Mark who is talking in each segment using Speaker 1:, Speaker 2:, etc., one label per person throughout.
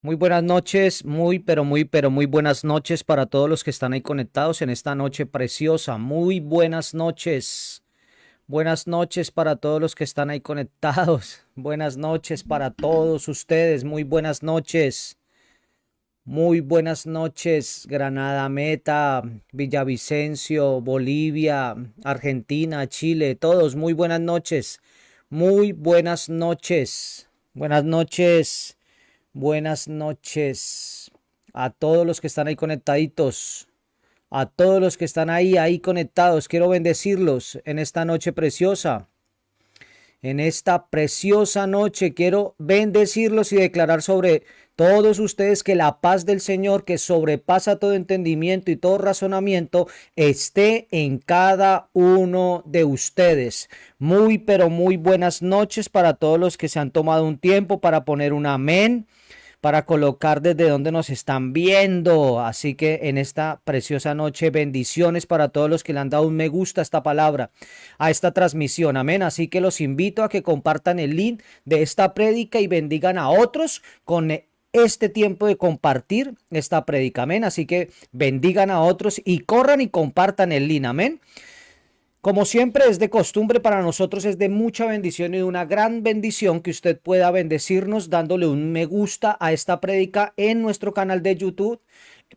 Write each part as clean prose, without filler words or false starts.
Speaker 1: Muy buenas noches, muy buenas noches para todos los que están ahí conectados en esta noche preciosa. Muy buenas noches. Buenas noches para todos los que están ahí conectados. Buenas noches para todos ustedes. Muy buenas noches. Muy buenas noches, Granada Meta, Villavicencio, Bolivia, Argentina, Chile, todos. Muy buenas noches. Muy buenas noches. Buenas noches. Buenas noches a todos los que están ahí conectaditos, a todos los que están ahí conectados. Quiero bendecirlos en esta noche preciosa. En esta preciosa noche quiero bendecirlos y declarar sobre todos ustedes que la paz del Señor, que sobrepasa todo entendimiento y todo razonamiento, esté en cada uno de ustedes. Muy buenas noches para todos los que se han tomado un tiempo para poner un amén, para colocar desde donde nos están viendo. Así que en esta preciosa noche, bendiciones para todos los que le han dado un me gusta a esta palabra, a esta transmisión. Amén. Así que los invito a que compartan el link de esta prédica y bendigan a otros con este tiempo de compartir esta prédica. Amén. Así que bendigan a otros y corran y compartan el link. Amén. Como siempre es de costumbre para nosotros, es de mucha bendición y de una gran bendición que usted pueda bendecirnos dándole un me gusta a esta prédica en nuestro canal de YouTube,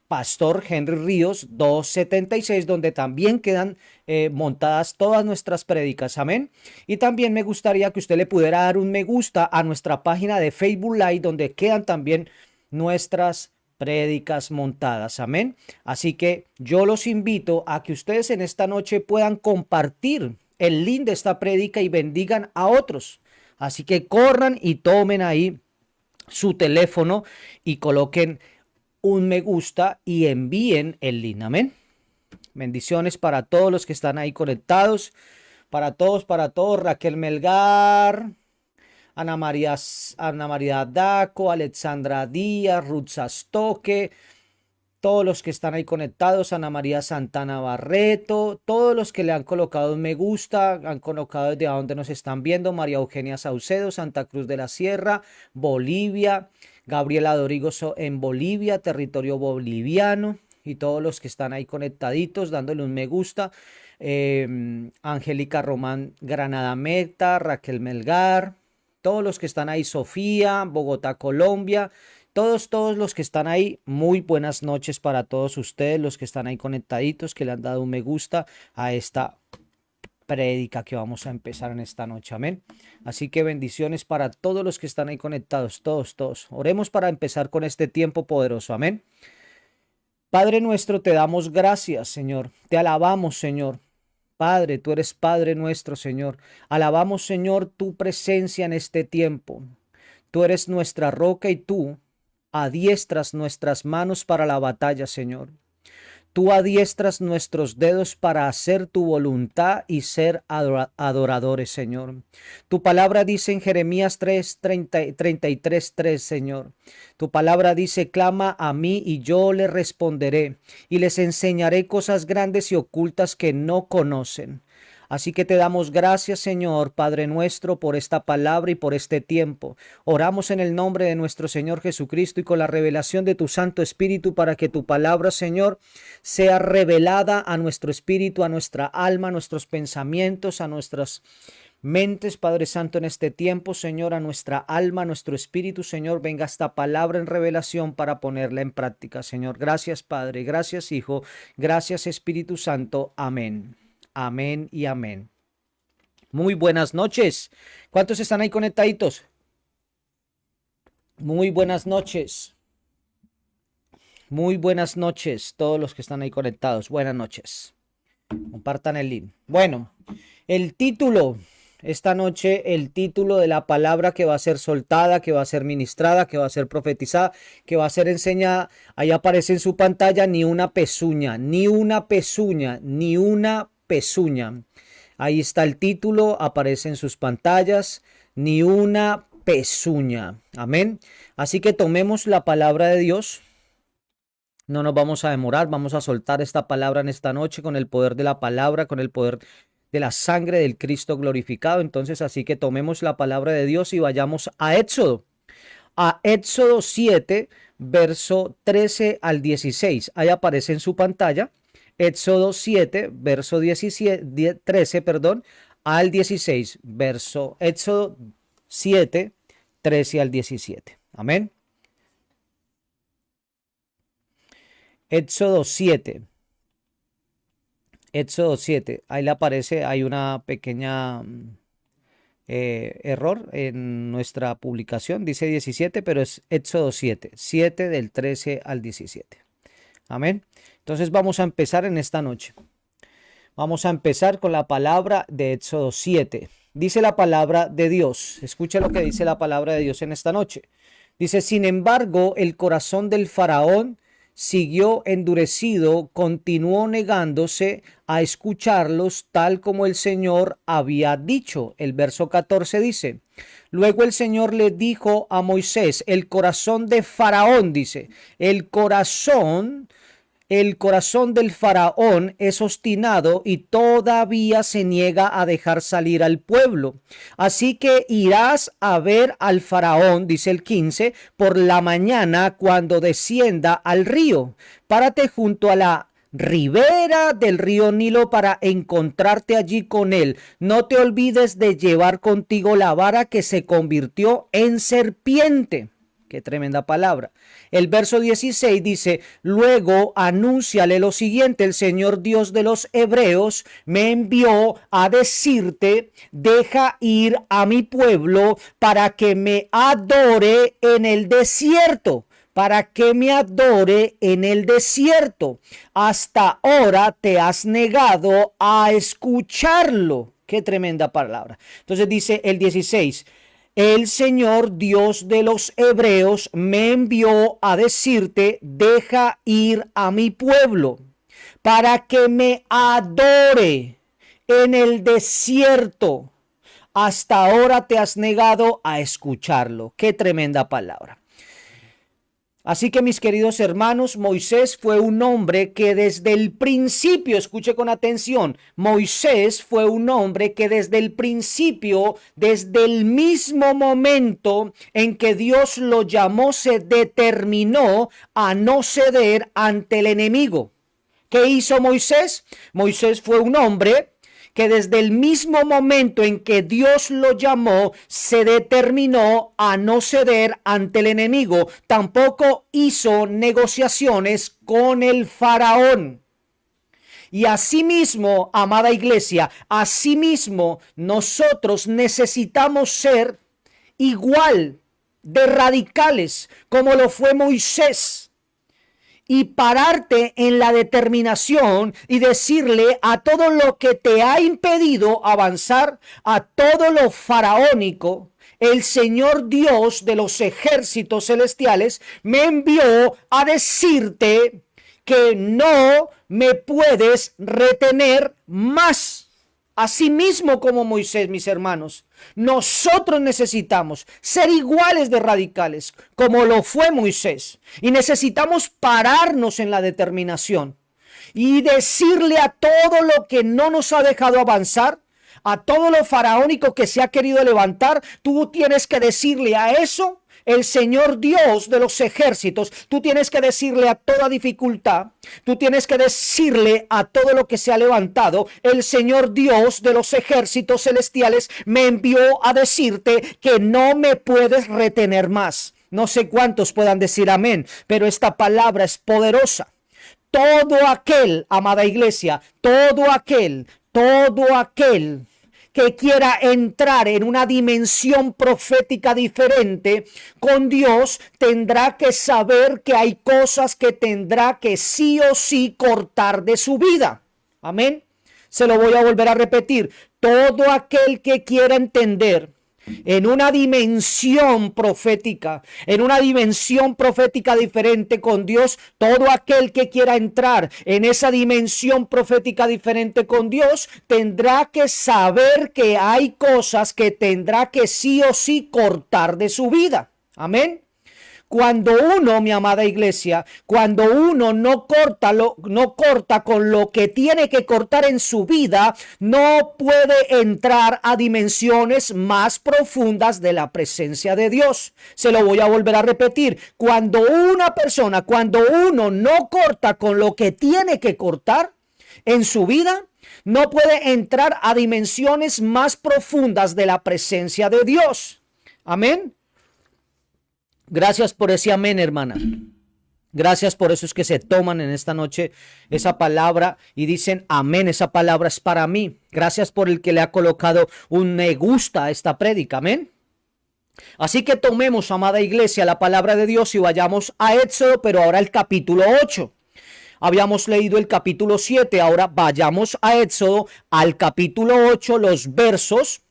Speaker 1: Pastor Henry Ríos 276, donde también quedan montadas todas nuestras prédicas. Amén. Y también me gustaría que usted le pudiera dar un me gusta a nuestra página de Facebook Live, donde quedan también nuestras prédicas montadas. Amén. Así que yo los invito a que ustedes en esta noche puedan compartir el link de esta prédica y bendigan a otros. Así que corran y tomen ahí su teléfono y coloquen un me gusta y envíen el link. Amén. Bendiciones para todos los que están ahí conectados. Para todos. Raquel Melgar, Ana María Daco, Alexandra Díaz, Ruth Sastoque, todos los que están ahí conectados, Ana María Santana Barreto, todos los que le han colocado un me gusta, han colocado desde donde nos están viendo, María Eugenia Saucedo, Santa Cruz de la Sierra, Bolivia, Gabriela Dorigo en Bolivia, territorio boliviano, y todos los que están ahí conectaditos, dándole un me gusta, Angélica Román Granada Meta, Raquel Melgar, todos los que están ahí, Sofía, Bogotá, Colombia, todos los que están ahí, muy buenas noches para todos ustedes, los que están ahí conectaditos, que le han dado un me gusta a esta prédica que vamos a empezar en esta noche. Amén. Así que bendiciones para todos los que están ahí conectados, todos. Oremos para empezar con este tiempo poderoso. Amén. Padre nuestro, te damos gracias, Señor. Te alabamos, Señor. Padre, tú eres Padre nuestro, Señor. Alabamos, Señor, tu presencia en este tiempo. Tú eres nuestra roca y tú adiestras nuestras manos para la batalla, Señor. Tú adiestras nuestros dedos para hacer tu voluntad y ser adoradores, Señor. Tu palabra dice en Jeremías 33:3, Señor. Tu palabra dice, clama a mí y yo le responderé y les enseñaré cosas grandes y ocultas que no conocen. Así que te damos gracias, Señor, Padre nuestro, por esta palabra y por este tiempo. Oramos en el nombre de nuestro Señor Jesucristo y con la revelación de tu Santo Espíritu para que tu palabra, Señor, sea revelada a nuestro espíritu, a nuestra alma, a nuestros pensamientos, a nuestras mentes, Padre Santo, en este tiempo, Señor, a nuestra alma, a nuestro espíritu, Señor, venga esta palabra en revelación para ponerla en práctica, Señor. Gracias, Padre, gracias, Hijo, gracias, Espíritu Santo. Amén. Amén y amén. Muy buenas noches. ¿Cuántos están ahí conectaditos? Muy buenas noches. Muy buenas noches, todos los que están ahí conectados. Buenas noches. Compartan el link. Bueno, el título, esta noche, el título de la palabra que va a ser soltada, que va a ser ministrada, que va a ser profetizada, que va a ser enseñada. Ahí aparece en su pantalla, ni una pezuña, ni una pezuña, ni una pezuña. Ahí está el título, aparece en sus pantallas, ni una pezuña. Amén. Así que tomemos la palabra de Dios. No nos vamos a demorar, vamos a soltar esta palabra en esta noche con el poder de la palabra, con el poder de la sangre del Cristo glorificado. Entonces, así que tomemos la palabra de Dios y vayamos a Éxodo. a Éxodo 7, verso 13 al 16. Ahí aparece en su pantalla. Éxodo 7, verso 13, perdón, al 16. Éxodo 7, 13 al 17. Amén. Éxodo 7. Éxodo 7. Ahí le aparece, hay una pequeña error en nuestra publicación. Dice 17, pero es Éxodo 7. 7 del 13 al 17. Amén. Entonces vamos a empezar en esta noche. Vamos a empezar con la palabra de Éxodo 7. Dice la palabra de Dios. Escucha lo que dice la palabra de Dios en esta noche. Dice, sin embargo, el corazón del faraón siguió endurecido, continuó negándose a escucharlos tal como el Señor había dicho. El verso 14 dice, luego el Señor le dijo a Moisés, el corazón de Faraón, dice, el corazón del faraón es obstinado y todavía se niega a dejar salir al pueblo. Así que irás a ver al faraón, dice el 15, por la mañana cuando descienda al río. Párate junto a la ribera del río Nilo para encontrarte allí con él. No te olvides de llevar contigo la vara que se convirtió en serpiente. Qué tremenda palabra. El verso 16 dice, luego anúnciale lo siguiente, el Señor Dios de los hebreos me envió a decirte, deja ir a mi pueblo para que me adore en el desierto. Para que me adore en el desierto. Hasta ahora te has negado a escucharlo. Qué tremenda palabra. Entonces dice el 16. El Señor Dios de los hebreos me envió a decirte, deja ir a mi pueblo para que me adore en el desierto. Hasta ahora te has negado a escucharlo. Qué tremenda palabra. Así que mis queridos hermanos, Moisés fue un hombre que desde el principio, escuche con atención, Moisés fue un hombre que desde el principio, desde el mismo momento en que Dios lo llamó, se determinó a no ceder ante el enemigo. ¿Qué hizo Moisés? Moisés fue un hombre que desde el mismo momento en que Dios lo llamó, se determinó a no ceder ante el enemigo. Tampoco hizo negociaciones con el faraón. Y asimismo, amada iglesia, asimismo nosotros necesitamos ser igual de radicales como lo fue Moisés. Y pararte en la determinación y decirle a todo lo que te ha impedido avanzar, a todo lo faraónico, el Señor Dios de los ejércitos celestiales me envió a decirte que no me puedes retener más. Asimismo como Moisés, mis hermanos, nosotros necesitamos ser iguales de radicales como lo fue Moisés. Y necesitamos pararnos en la determinación y decirle a todo lo que no nos ha dejado avanzar, a todo lo faraónico que se ha querido levantar, tú tienes que decirle a eso, el Señor Dios de los ejércitos, tú tienes que decirle a toda dificultad, tú tienes que decirle a todo lo que se ha levantado, el Señor Dios de los ejércitos celestiales me envió a decirte que no me puedes retener más. No sé cuántos puedan decir amén, pero esta palabra es poderosa. Todo aquel, amada iglesia, todo aquel que quiera entrar en una dimensión profética diferente con Dios, tendrá que saber que hay cosas que tendrá que sí o sí cortar de su vida. Amén. Se lo voy a volver a repetir. Todo aquel que quiera entender en una dimensión profética diferente con Dios, todo aquel que quiera entrar en esa dimensión profética diferente con Dios, tendrá que saber que hay cosas que tendrá que sí o sí cortar de su vida. Amén. Cuando uno, mi amada iglesia, cuando uno no corta con lo que tiene que cortar en su vida, no puede entrar a dimensiones más profundas de la presencia de Dios. Se lo voy a volver a repetir. Cuando uno no corta con lo que tiene que cortar en su vida, no puede entrar a dimensiones más profundas de la presencia de Dios. Amén. Gracias por ese amén, hermana. Gracias por eso es que se toman en esta noche esa palabra y dicen amén, esa palabra es para mí. Gracias por el que le ha colocado un me gusta a esta prédica, amén. Así que tomemos, amada iglesia, la palabra de Dios y vayamos a Éxodo, pero ahora el capítulo 8. Habíamos leído el capítulo 7, ahora vayamos a Éxodo, al capítulo 8, los versos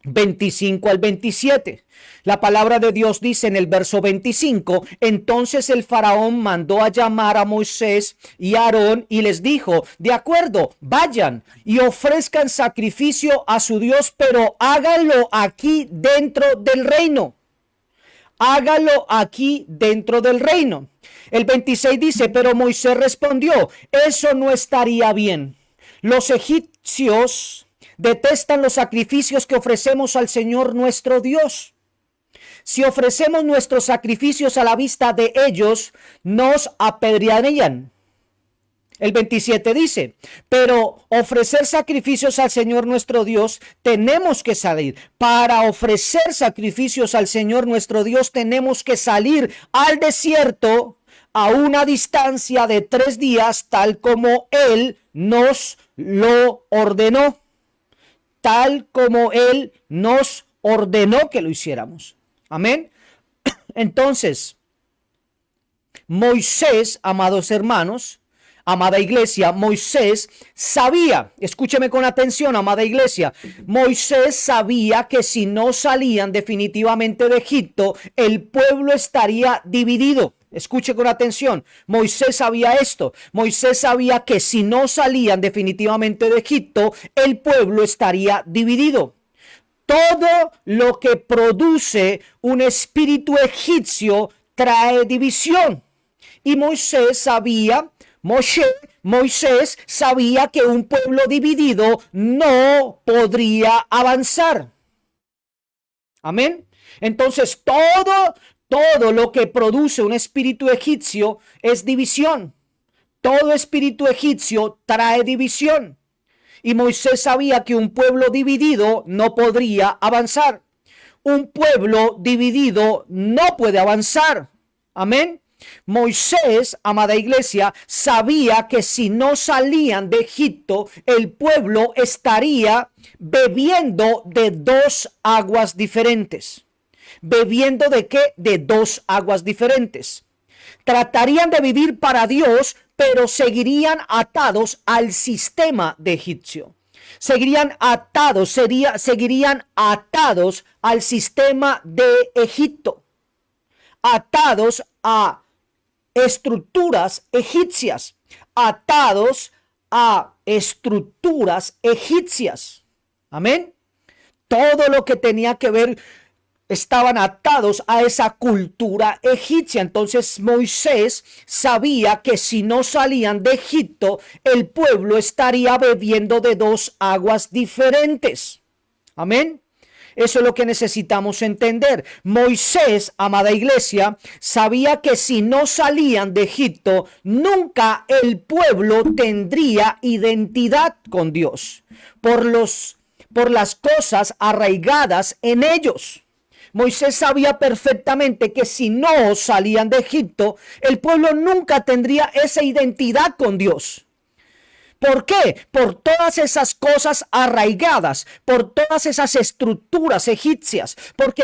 Speaker 1: 25 al 27. La palabra de Dios dice en el verso 25: entonces el faraón mandó a llamar a Moisés y a Aarón y les dijo: de acuerdo, vayan y ofrezcan sacrificio a su Dios, pero háganlo aquí dentro del reino. Hágalo aquí dentro del reino. El 26 dice: pero Moisés respondió: eso no estaría bien. Los egipcios detestan los sacrificios que ofrecemos al Señor nuestro Dios. Si ofrecemos nuestros sacrificios a la vista de ellos, nos apedrearían. El 27 dice: pero ofrecer sacrificios al Señor nuestro Dios, tenemos que salir. Para ofrecer sacrificios al Señor nuestro Dios, tenemos que salir al desierto a una distancia de 3 días, tal como Él nos lo ordenó. Tal como Él nos ordenó que lo hiciéramos. Amén. Entonces, Moisés, amados hermanos, amada iglesia, Moisés sabía, escúcheme con atención, amada iglesia, Moisés sabía que si no salían definitivamente de Egipto, el pueblo estaría dividido. Escuche con atención, Moisés sabía esto. Moisés sabía que si no salían definitivamente de Egipto, el pueblo estaría dividido. Todo lo que produce un espíritu egipcio trae división. Y Moisés sabía que un pueblo dividido no podría avanzar. Amén. Entonces todo lo que produce un espíritu egipcio es división. Todo espíritu egipcio trae división. Y Moisés sabía que un pueblo dividido no podría avanzar. Un pueblo dividido no puede avanzar. Amén. Moisés, amada iglesia, sabía que si no salían de Egipto, el pueblo estaría bebiendo de 2 aguas diferentes. ¿Bebiendo de qué? De 2 aguas diferentes. Tratarían de vivir para Dios, pero seguirían atados al sistema de egipcio. Seguirían atados al sistema de Egipto. Atados a estructuras egipcias. Atados a estructuras egipcias. Amén. Todo lo que tenía que ver, estaban atados a esa cultura egipcia. Entonces Moisés sabía que si no salían de Egipto, el pueblo estaría bebiendo de 2 aguas diferentes. Amén. Eso es lo que necesitamos entender. Moisés, amada iglesia, sabía que si no salían de Egipto, nunca el pueblo tendría identidad con Dios por las cosas arraigadas en ellos. Moisés sabía perfectamente que si no salían de Egipto, el pueblo nunca tendría esa identidad con Dios. ¿Por qué? Por todas esas cosas arraigadas, por todas esas estructuras egipcias, porque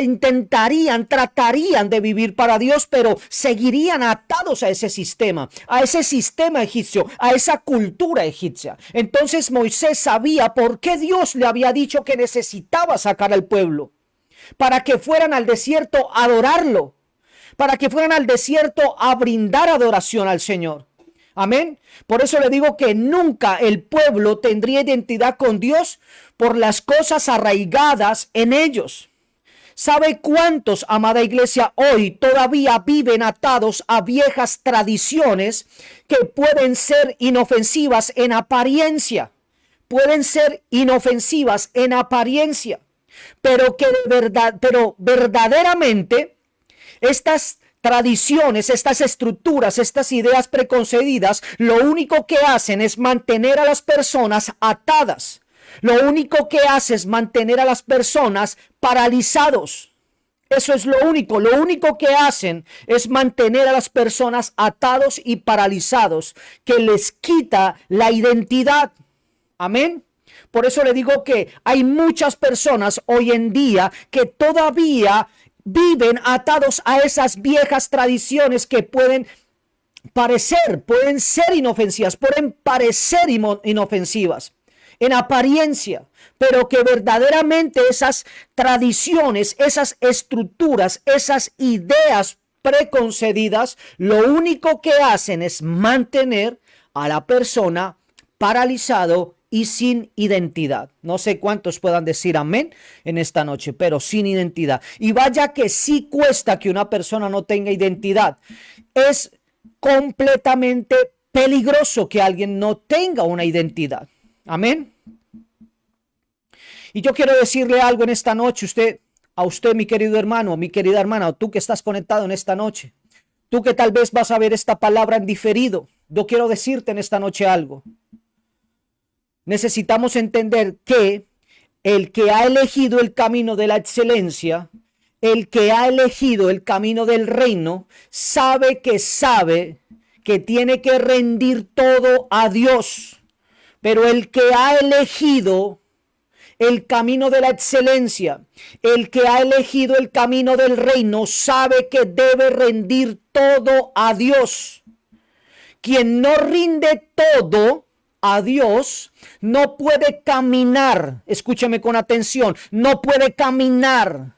Speaker 1: tratarían de vivir para Dios, pero seguirían atados a ese sistema egipcio, a esa cultura egipcia. Entonces Moisés sabía por qué Dios le había dicho que necesitaba sacar al pueblo. Para que fueran al desierto a adorarlo, para que fueran al desierto a brindar adoración al Señor. Amén. Por eso le digo que nunca el pueblo tendría identidad con Dios por las cosas arraigadas en ellos. ¿Sabe cuántos, amada iglesia, hoy todavía viven atados a viejas tradiciones que pueden ser inofensivas en apariencia? Pueden ser inofensivas en apariencia, pero que de verdad, pero verdaderamente estas tradiciones, estas estructuras, estas ideas preconcebidas, lo único que hacen es mantener a las personas atadas. Lo único que hace es mantener a las personas paralizados. Eso es lo único que hacen es mantener a las personas atados y paralizados, que les quita la identidad. Amén. Por eso le digo que hay muchas personas hoy en día que todavía viven atados a esas viejas tradiciones que pueden ser inofensivas, pueden parecer inofensivas en apariencia, pero que verdaderamente esas tradiciones, esas estructuras, esas ideas preconcebidas, lo único que hacen es mantener a la persona paralizado y sin identidad. No sé cuántos puedan decir amén en esta noche, pero sin identidad. Y vaya que sí cuesta que una persona no tenga identidad. Es completamente peligroso que alguien no tenga una identidad. Amén. Y yo quiero decirle algo en esta noche, a usted, mi querido hermano, mi querida hermana, o tú que estás conectado en esta noche, tú que tal vez vas a ver esta palabra en diferido, yo quiero decirte en esta noche algo. Necesitamos entender que el que ha elegido el camino de la excelencia, el que ha elegido el camino del reino, sabe que tiene que rendir todo a Dios. Pero el que ha elegido el camino de la excelencia, el que ha elegido el camino del reino, sabe que debe rendir todo a Dios. Quien no rinde todo a Dios no puede caminar, escúcheme con atención, no puede caminar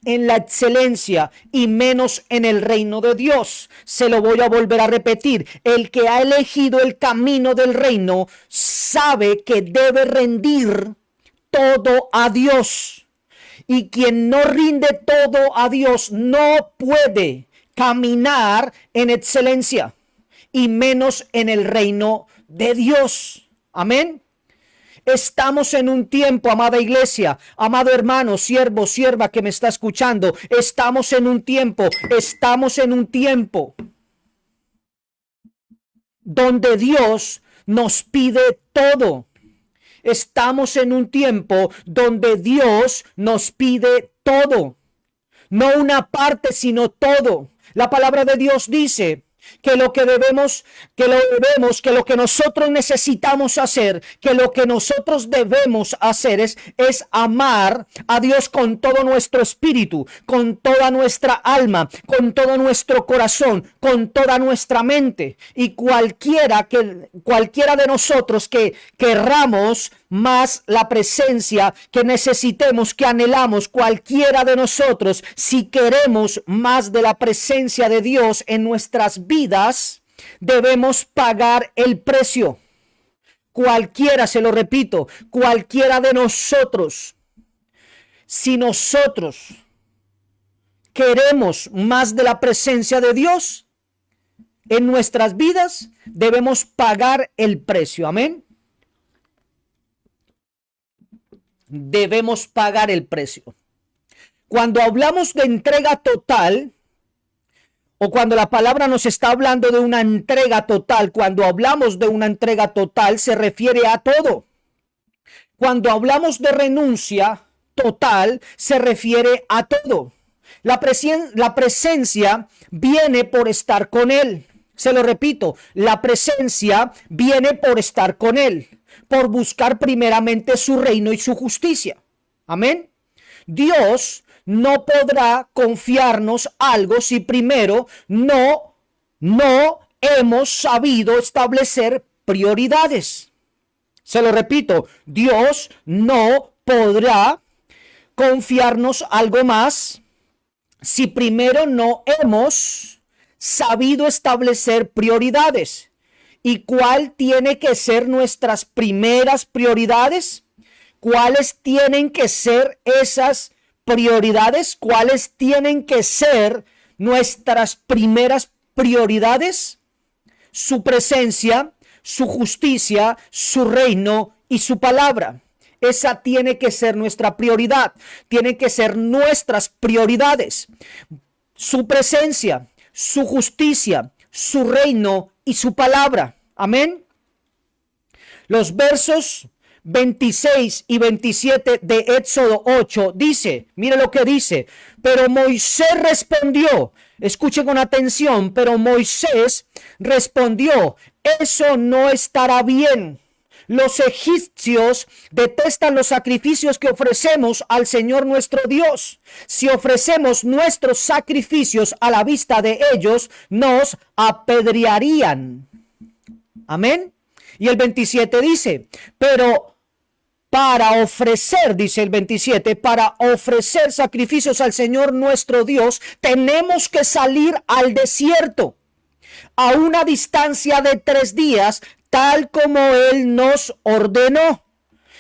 Speaker 1: en la excelencia y menos en el reino de Dios. Se lo voy a volver a repetir. El que ha elegido el camino del reino sabe que debe rendir todo a Dios. Y quien no rinde todo a Dios no puede caminar en excelencia y menos en el reino de Dios. Amén. Estamos en un tiempo, amada iglesia, amado hermano, siervo, sierva que me está escuchando. Estamos en un tiempo donde Dios nos pide todo. Estamos en un tiempo donde Dios nos pide todo. No una parte, sino todo. La palabra de Dios dice que lo que nosotros necesitamos hacer, que lo que nosotros debemos hacer es amar a Dios con todo nuestro espíritu, con toda nuestra alma, con todo nuestro corazón, con toda nuestra mente. Y cualquiera de nosotros que querramos más la presencia, que necesitemos, que anhelamos, cualquiera de nosotros, si queremos más de la presencia de Dios en nuestras vidas, debemos pagar el precio. Cualquiera, se lo repito, cualquiera de nosotros, si nosotros queremos más de la presencia de Dios en nuestras vidas, debemos pagar el precio. Amén. Debemos pagar el precio. Cuando hablamos de entrega total, o cuando la palabra nos está hablando de una entrega total, cuando hablamos de una entrega total, se refiere a todo. Cuando hablamos de renuncia total, se refiere a todo. La presencia viene por estar con Él. Se lo repito, la presencia viene por estar con Él, por buscar primeramente su reino y su justicia. Amén. Dios no podrá confiarnos algo si primero no hemos sabido establecer prioridades. Se lo repito, Dios no podrá confiarnos algo más si primero no hemos sabido establecer prioridades. ¿Y cuál tiene que ser nuestras primeras prioridades? ¿Cuáles tienen que ser esas prioridades? ¿Cuáles tienen que ser nuestras primeras prioridades? Su presencia, su justicia, su reino y su palabra. Esa tiene que ser nuestra prioridad. Tienen que ser nuestras prioridades. Su presencia, su justicia, su reino y su palabra. Amén. Los versos 26 y 27 de Éxodo 8 dice, mire lo que dice, pero Moisés respondió, escuche con atención, pero Moisés respondió, eso no estará bien. Los egipcios detestan los sacrificios que ofrecemos al Señor nuestro Dios. Si ofrecemos nuestros sacrificios a la vista de ellos, nos apedrearían. Amén. Y el 27 dice, pero para ofrecer, dice el 27, para ofrecer sacrificios al Señor nuestro Dios, tenemos que salir al desierto a una distancia de 3 días, tal como Él nos ordenó.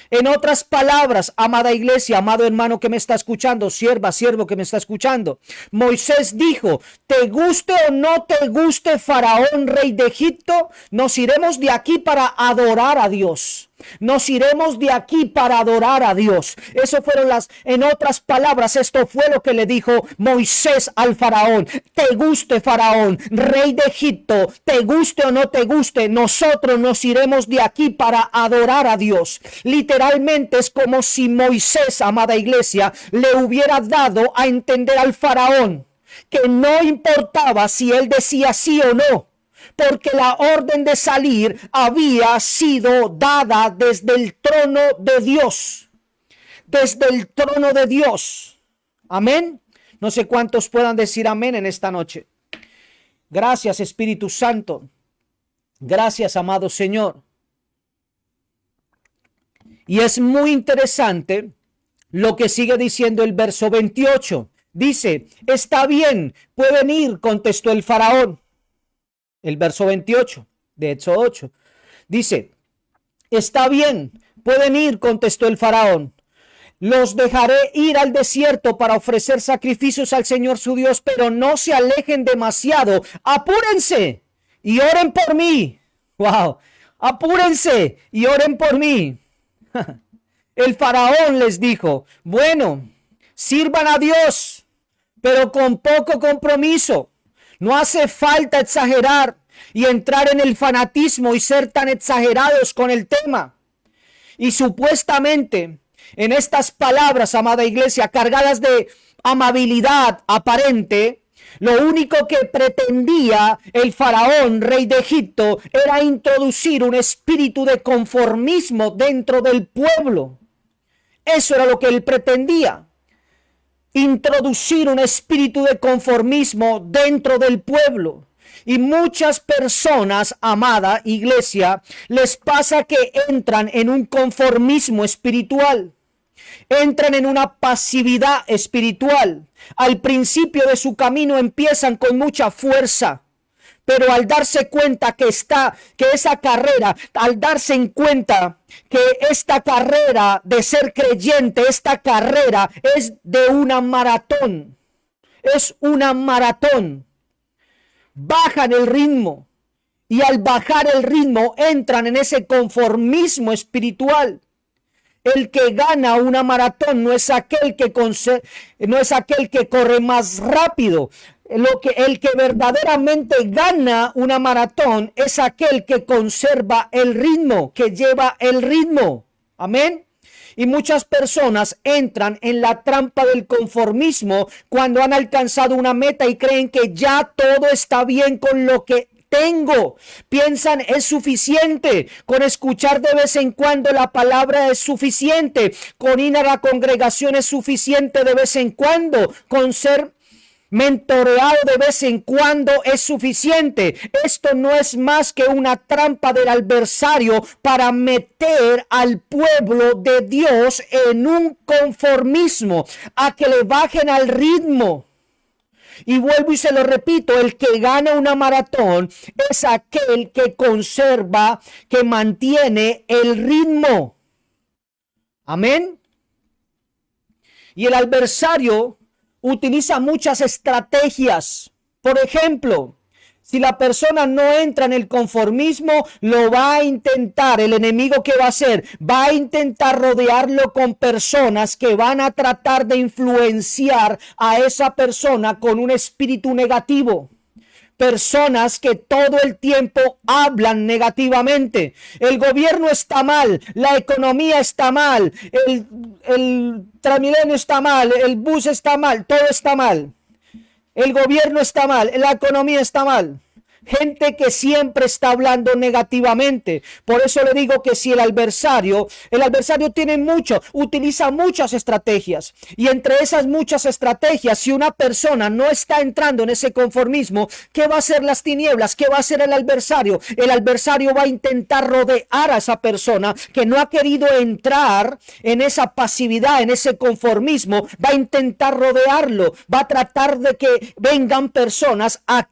Speaker 1: En otras palabras, amada iglesia, amado hermano que me está escuchando, sierva, siervo que me está escuchando, Moisés dijo, te guste o no te guste Faraón, rey de Egipto, nos iremos de aquí para adorar a Dios. Nos iremos de aquí para adorar a Dios. Eso fueron en otras palabras, esto fue lo que le dijo Moisés al Faraón. Te guste Faraón, rey de Egipto, te guste o no te guste, nosotros nos iremos de aquí para adorar a Dios. Literalmente es como si Moisés, amada iglesia, le hubiera dado a entender al Faraón que no importaba si él decía sí o no, porque la orden de salir había sido dada desde el trono de Dios. Desde el trono de Dios. Amén. No sé cuántos puedan decir amén en esta noche. Gracias, Espíritu Santo. Gracias, amado Señor. Y es muy interesante lo que sigue diciendo el verso 28. Dice, está bien, pueden ir, contestó el Faraón. El verso 28 de Éxodo 8 dice, está bien, pueden ir, contestó el Faraón. Los dejaré ir al desierto para ofrecer sacrificios al Señor su Dios, pero no se alejen demasiado. Apúrense y oren por mí. Wow, apúrense y oren por mí. El Faraón les dijo, bueno, sirvan a Dios, pero con poco compromiso. No hace falta exagerar y entrar en el fanatismo y ser tan exagerados con el tema. Y supuestamente, en estas palabras, amada iglesia, cargadas de amabilidad aparente, lo único que pretendía el Faraón, rey de Egipto, era introducir un espíritu de conformismo dentro del pueblo. Eso era lo que él pretendía. Introducir un espíritu de conformismo dentro del pueblo. Y muchas personas, amada iglesia, les pasa que entran en un conformismo espiritual. Entran en una pasividad espiritual. Al principio de su camino empiezan con mucha fuerza. Pero al darse cuenta que esa carrera, al darse en cuenta que esta carrera de ser creyente, esta carrera es de una maratón, es una maratón, bajan el ritmo y al bajar el ritmo entran en ese conformismo espiritual. El que gana una maratón no es aquel que corre más rápido. El que verdaderamente gana una maratón es aquel que conserva el ritmo, que lleva el ritmo. Amén. Y muchas personas entran en la trampa del conformismo cuando han alcanzado una meta y creen que ya todo está bien con lo que tengo. Piensan es suficiente, con escuchar de vez en cuando la palabra es suficiente, con ir a la congregación es suficiente de vez en cuando, con ser mentoreado de vez en cuando es suficiente. Esto no es más que una trampa del adversario para meter al pueblo de Dios en un conformismo, a que le bajen al ritmo. Y vuelvo y se lo repito, el que gana una maratón es aquel que conserva, que mantiene el ritmo. Amén. Y el adversario utiliza muchas estrategias. Por ejemplo, si la persona no entra en el conformismo, lo va a intentar. El enemigo, ¿qué va a hacer? Va a intentar rodearlo con personas que van a tratar de influenciar a esa persona con un espíritu negativo. Personas que todo el tiempo hablan negativamente. El gobierno está mal, la economía está mal, el Transmilenio está mal, el bus está mal, todo está mal. El gobierno está mal, la economía está mal. Gente que siempre está hablando negativamente. Por eso le digo que si el adversario utiliza muchas estrategias. Y entre esas muchas estrategias, si una persona no está entrando en ese conformismo, ¿qué va a hacer las tinieblas? ¿Qué va a hacer el adversario? El adversario va a intentar rodear a esa persona que no ha querido entrar en esa pasividad, en ese conformismo. Va a intentar rodearlo. Va a tratar de que vengan personas a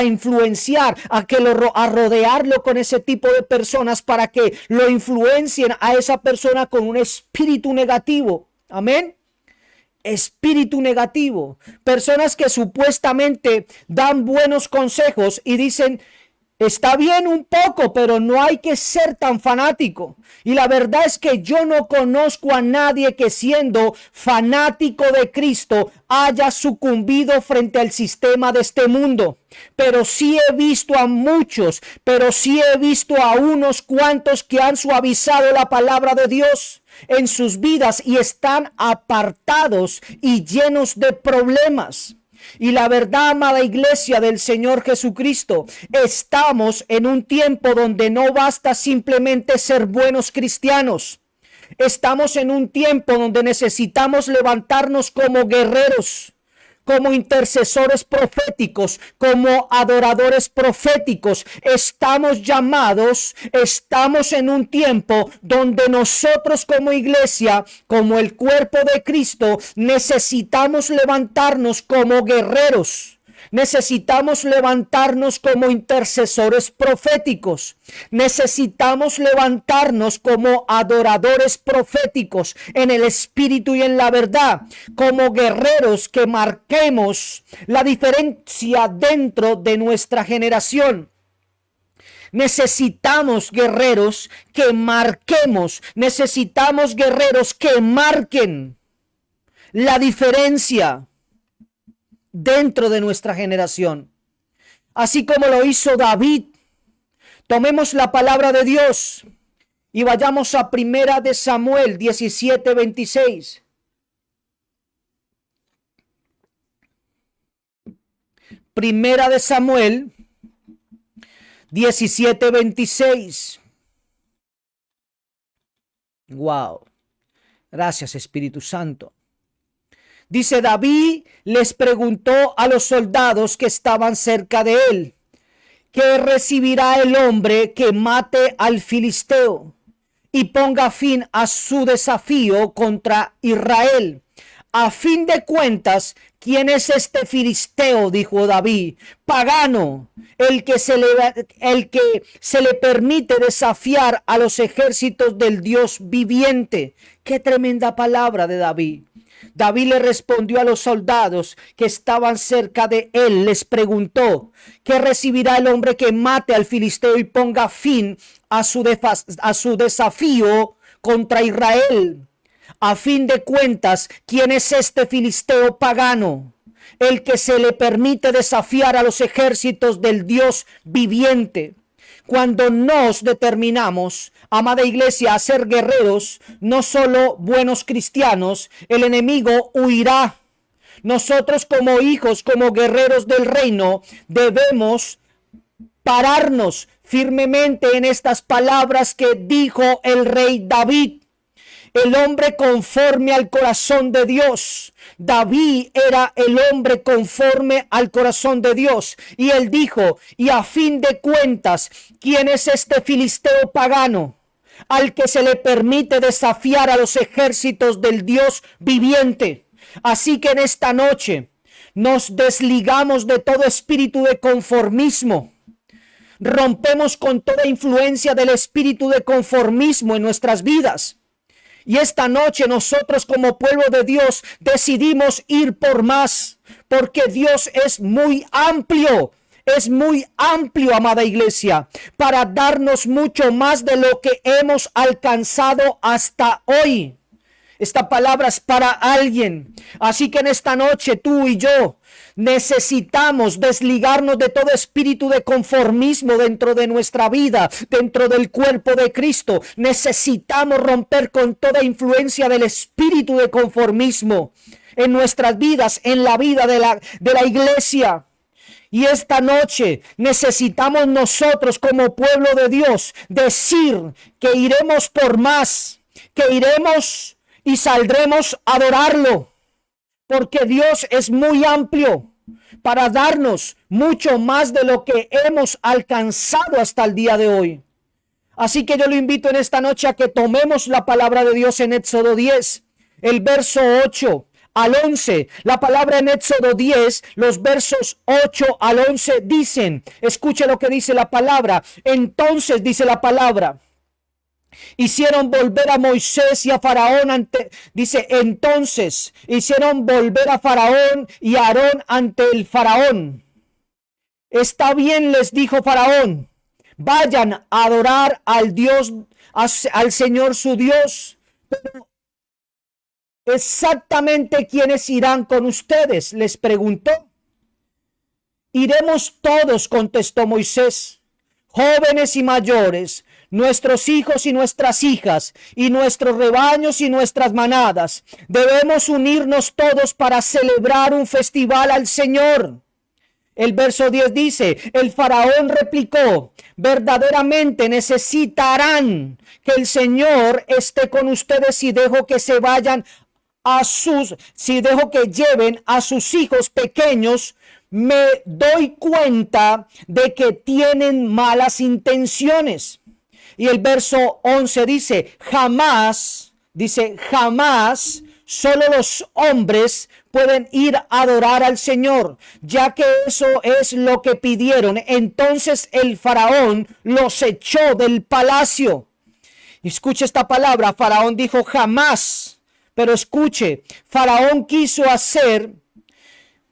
Speaker 1: influenciar, a rodearlo con ese tipo de personas para que lo influencien a esa persona con un espíritu negativo. Amén. Espíritu negativo. Personas que supuestamente dan buenos consejos y dicen: está bien un poco, pero no hay que ser tan fanático. Y la verdad es que yo no conozco a nadie que, siendo fanático de Cristo, haya sucumbido frente al sistema de este mundo. Pero sí he visto a muchos, pero sí he visto a unos cuantos que han suavizado la palabra de Dios en sus vidas y están apartados y llenos de problemas. Y la verdad, amada iglesia del Señor Jesucristo, estamos en un tiempo donde no basta simplemente ser buenos cristianos. Estamos en un tiempo donde necesitamos levantarnos como guerreros, como intercesores proféticos, como adoradores proféticos. Estamos llamados, estamos en un tiempo donde nosotros como iglesia, como el cuerpo de Cristo, necesitamos levantarnos como guerreros. Necesitamos levantarnos como intercesores proféticos. Necesitamos levantarnos como adoradores proféticos en el espíritu y en la verdad, como guerreros que marquemos la diferencia dentro de nuestra generación. Necesitamos guerreros que marquemos, necesitamos guerreros que marquen la diferencia dentro de nuestra generación, así como lo hizo David. Tomemos la palabra de Dios y vayamos a Primera de Samuel 17:26. Primera de Samuel 17:26. Wow. Gracias, Espíritu Santo. Dice: David les preguntó a los soldados que estaban cerca de él: ¿qué recibirá el hombre que mate al filisteo y ponga fin a su desafío contra Israel? A fin de cuentas, ¿quién es este filisteo?, dijo David. Pagano, el que se le permite desafiar a los ejércitos del Dios viviente. Qué tremenda palabra de David. David le respondió a los soldados que estaban cerca de él, les preguntó: ¿qué recibirá el hombre que mate al filisteo y ponga fin a su desafío contra Israel? A fin de cuentas, ¿quién es este filisteo pagano? El que se le permite desafiar a los ejércitos del Dios viviente. Cuando nos determinamos, amada iglesia, a ser guerreros, no solo buenos cristianos, el enemigo huirá. Nosotros como hijos, como guerreros del reino, debemos pararnos firmemente en estas palabras que dijo el rey David. El hombre conforme al corazón de Dios. David era el hombre conforme al corazón de Dios. Y él dijo: y a fin de cuentas, ¿quién es este filisteo pagano al que se le permite desafiar a los ejércitos del Dios viviente? Así que en esta noche nos desligamos de todo espíritu de conformismo. rompemos con toda influencia del espíritu de conformismo en nuestras vidas. Y esta noche nosotros como pueblo de Dios decidimos ir por más, porque Dios es muy amplio. Es muy amplio, amada iglesia, para darnos mucho más de lo que hemos alcanzado hasta hoy. Esta palabra es para alguien. Así que en esta noche tú y yo necesitamos desligarnos de todo espíritu de conformismo dentro de nuestra vida, dentro del cuerpo de Cristo. Necesitamos romper con toda influencia del espíritu de conformismo en nuestras vidas, en la vida de la iglesia. Y esta noche necesitamos nosotros como pueblo de Dios decir que iremos por más, que iremos y saldremos a adorarlo, porque Dios es muy amplio para darnos mucho más de lo que hemos alcanzado hasta el día de hoy. Así que yo lo invito en esta noche a que tomemos la palabra de Dios en Éxodo 10, el verso 8 al 11. La palabra en Éxodo 10, los versos 8 al 11 dicen, escuche lo que dice la palabra. Entonces dice la palabra, hicieron volver a Moisés y a Faraón entonces hicieron volver a Faraón y a Aarón ante el Faraón. Está bien, les dijo Faraón, vayan a adorar al Dios, al Señor su Dios. Pero exactamente quiénes irán con ustedes, les preguntó. Iremos todos, contestó Moisés, jóvenes y mayores, nuestros hijos y nuestras hijas, y nuestros rebaños y nuestras manadas. Debemos unirnos todos para celebrar un festival al Señor. El verso 10 dice, el faraón replicó, verdaderamente necesitarán que el Señor esté con ustedes si dejo que se vayan si dejo que lleven a sus hijos pequeños. Me doy cuenta de que tienen malas intenciones. Y el verso 11 dice, jamás solo los hombres pueden ir a adorar al Señor, ya que eso es lo que pidieron. Entonces el faraón los echó del palacio. Escuche esta palabra, faraón dijo jamás. Pero escuche, Faraón quiso hacer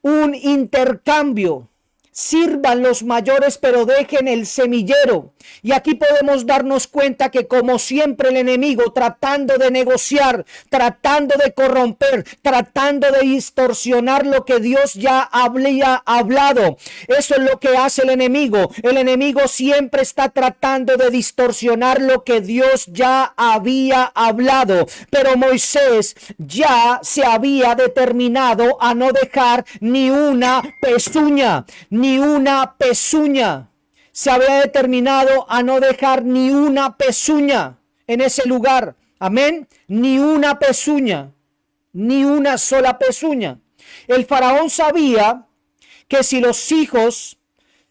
Speaker 1: un intercambio. Sirvan los mayores, pero dejen el semillero. Y aquí podemos darnos cuenta que como siempre el enemigo tratando de negociar, tratando de corromper, tratando de distorsionar lo que Dios ya había hablado. Eso es lo que hace el enemigo. El enemigo siempre está tratando de distorsionar lo que Dios ya había hablado. Pero Moisés ya se había determinado a no dejar ni una pezuña. Ni una pezuña. Se había determinado a no dejar ni una pezuña en ese lugar. Amén. Ni una pezuña. Ni una sola pezuña. El faraón sabía que si los hijos